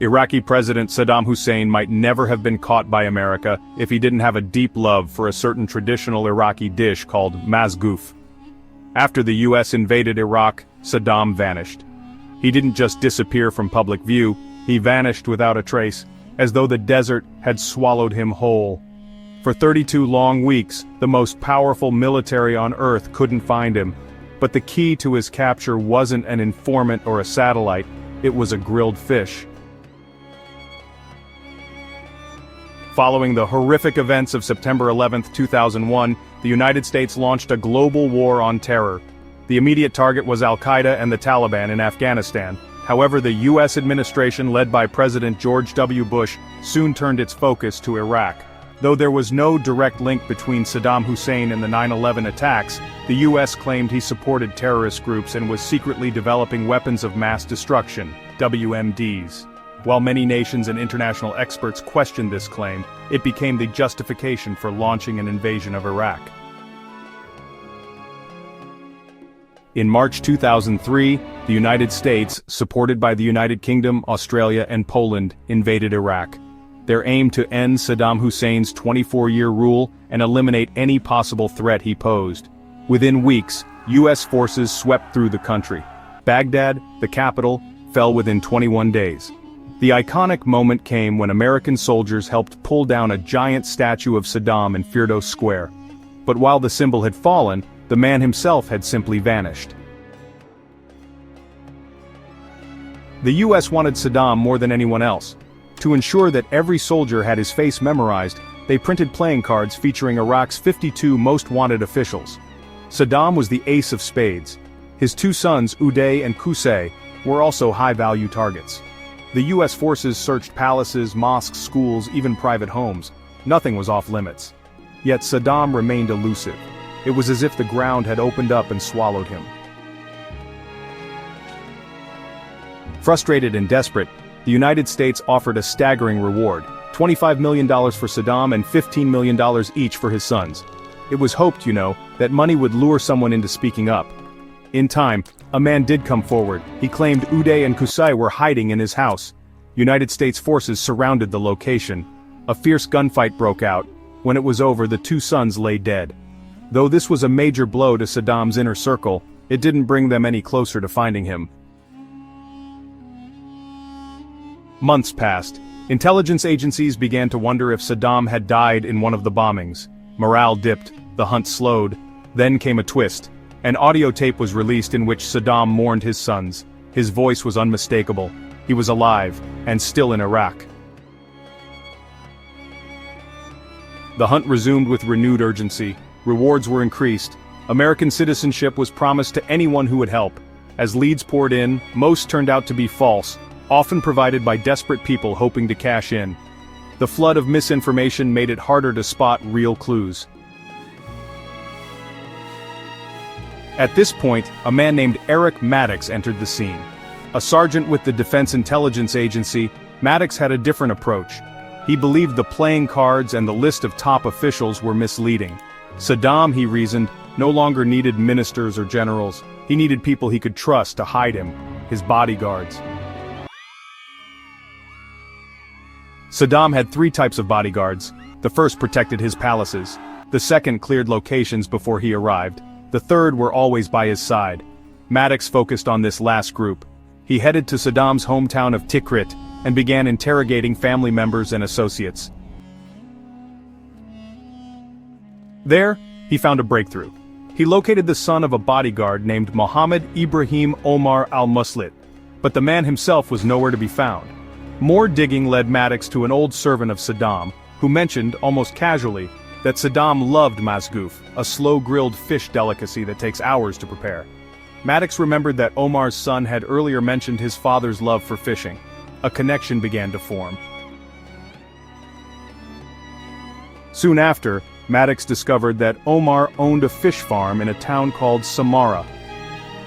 Iraqi President Saddam Hussein might never have been caught by America if he didn't have a deep love for a certain traditional Iraqi dish called mazgoof. After the US invaded Iraq, Saddam vanished. He didn't just disappear from public view, he vanished without a trace, as though the desert had swallowed him whole. For 32 long weeks, the most powerful military on Earth couldn't find him. But the key to his capture wasn't an informant or a satellite, it was a grilled fish. Following the horrific events of September 11, 2001, the United States launched a global war on terror. The immediate target was Al-Qaeda and the Taliban in Afghanistan. However, the US administration led by President George W. Bush soon turned its focus to Iraq. Though there was no direct link between Saddam Hussein and the 9/11 attacks, the US claimed he supported terrorist groups and was secretly developing weapons of mass destruction, WMDs. While many nations and international experts questioned this claim, it became the justification for launching an invasion of Iraq. In March 2003, the United States, supported by the United Kingdom, Australia, and Poland, invaded Iraq. Their aim to end Saddam Hussein's 24-year rule and eliminate any possible threat he posed. Within weeks, US forces swept through the country. Baghdad, the capital, fell within 21 days. The iconic moment came when American soldiers helped pull down a giant statue of Saddam in Firdos Square. But while the symbol had fallen, the man himself had simply vanished. The US wanted Saddam more than anyone else. To ensure that every soldier had his face memorized, they printed playing cards featuring Iraq's 52 most wanted officials. Saddam was the ace of spades. His two sons, Uday and Qusay, were also high-value targets. The US forces searched palaces, mosques, schools, even private homes. Nothing was off-limits. Yet Saddam remained elusive. It was as if the ground had opened up and swallowed him. Frustrated and desperate, the United States offered a staggering reward, $25 million for Saddam and $15 million each for his sons. It was hoped, that money would lure someone into speaking up. In time, a man did come forward. He claimed Uday and Qusay were hiding in his house. United States forces surrounded the location. A fierce gunfight broke out. When it was over, the two sons lay dead. Though this was a major blow to Saddam's inner circle, it didn't bring them any closer to finding him. Months passed. Intelligence agencies began to wonder if Saddam had died in one of the bombings. Morale dipped, the hunt slowed. Then came a twist. An audio tape was released in which Saddam mourned his sons. His voice was unmistakable. He was alive, and still in Iraq. The hunt resumed with renewed urgency. Rewards were increased. American citizenship was promised to anyone who would help. As leads poured in, most turned out to be false, often provided by desperate people hoping to cash in. The flood of misinformation made it harder to spot real clues. At this point, a man named Eric Maddox entered the scene. A sergeant with the Defense Intelligence Agency, Maddox had a different approach. He believed the playing cards and the list of top officials were misleading. Saddam, he reasoned, no longer needed ministers or generals. He needed people he could trust to hide him, his bodyguards. Saddam had three types of bodyguards. The first protected his palaces. The second cleared locations before he arrived. The third were always by his side. Maddox focused on this last group. He headed to Saddam's hometown of Tikrit and began interrogating family members and associates. There, he found a breakthrough. He located the son of a bodyguard named Mohammed Ibrahim Omar al-Muslit, but the man himself was nowhere to be found. More digging led Maddox to an old servant of Saddam, who mentioned, almost casually, that Saddam loved mazgoof, a slow-grilled fish delicacy that takes hours to prepare. Maddox remembered that Omar's son had earlier mentioned his father's love for fishing. A connection began to form. Soon after, Maddox discovered that Omar owned a fish farm in a town called Samara.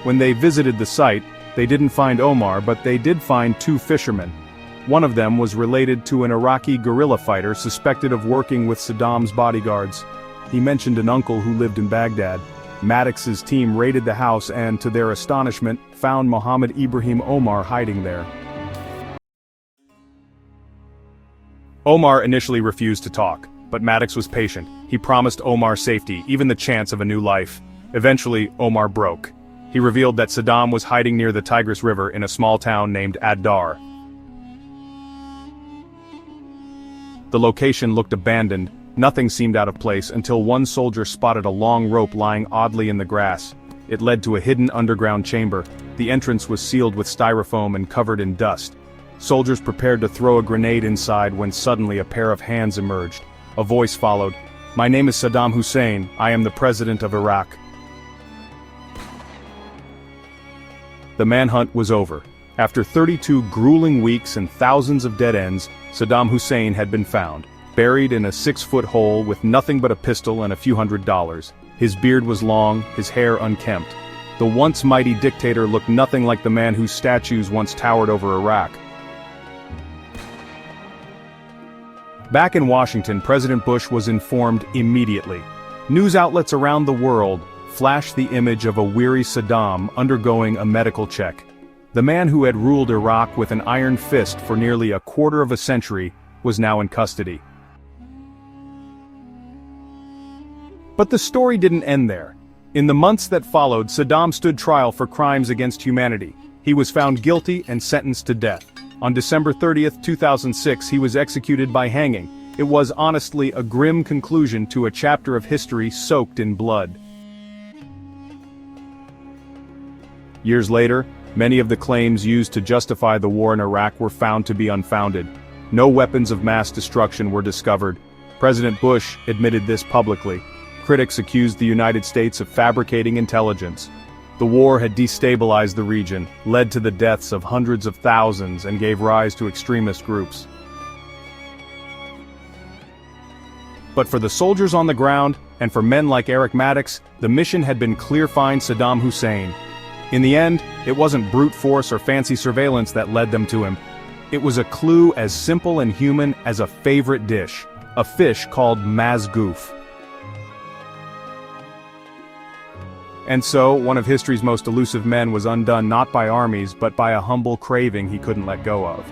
When they visited the site, they didn't find Omar, but they did find two fishermen. One of them was related to an Iraqi guerrilla fighter suspected of working with Saddam's bodyguards. He mentioned an uncle who lived in Baghdad. Maddox's team raided the house and, to their astonishment, found Mohammed Ibrahim Omar hiding there. Omar initially refused to talk, but Maddox was patient. He promised Omar safety, even the chance of a new life. Eventually, Omar broke. He revealed that Saddam was hiding near the Tigris River in a small town named Ad-Dar. The location looked abandoned. Nothing seemed out of place until one soldier spotted a long rope lying oddly in the grass. It led to a hidden underground chamber. The entrance was sealed with styrofoam and covered in dust. Soldiers prepared to throw a grenade inside when suddenly a pair of hands emerged. A voice followed. "My name is Saddam Hussein. I am the president of Iraq." The manhunt was over. After 32 grueling weeks and thousands of dead ends, Saddam Hussein had been found, buried in a 6-foot hole with nothing but a pistol and a few $100s. His beard was long, his hair unkempt. The once mighty dictator looked nothing like the man whose statues once towered over Iraq. Back in Washington, President Bush was informed immediately. News outlets around the world flashed the image of a weary Saddam undergoing a medical check. The man who had ruled Iraq with an iron fist for nearly a quarter of a century was now in custody. But the story didn't end there. In the months that followed, Saddam stood trial for crimes against humanity. He was found guilty and sentenced to death. On December 30th, 2006, he was executed by hanging. It was honestly a grim conclusion to a chapter of history soaked in blood. Years later, many of the claims used to justify the war in Iraq were found to be unfounded. No weapons of mass destruction were discovered. President Bush admitted this publicly. Critics accused the United States of fabricating intelligence. The war had destabilized the region, led to the deaths of hundreds of thousands, and gave rise to extremist groups. But for the soldiers on the ground, and for men like Eric Maddox, the mission had been clear: find Saddam Hussein. In the end, it wasn't brute force or fancy surveillance that led them to him. It was a clue as simple and human as a favorite dish, a fish called mazgoof. And so, one of history's most elusive men was undone not by armies but by a humble craving he couldn't let go of.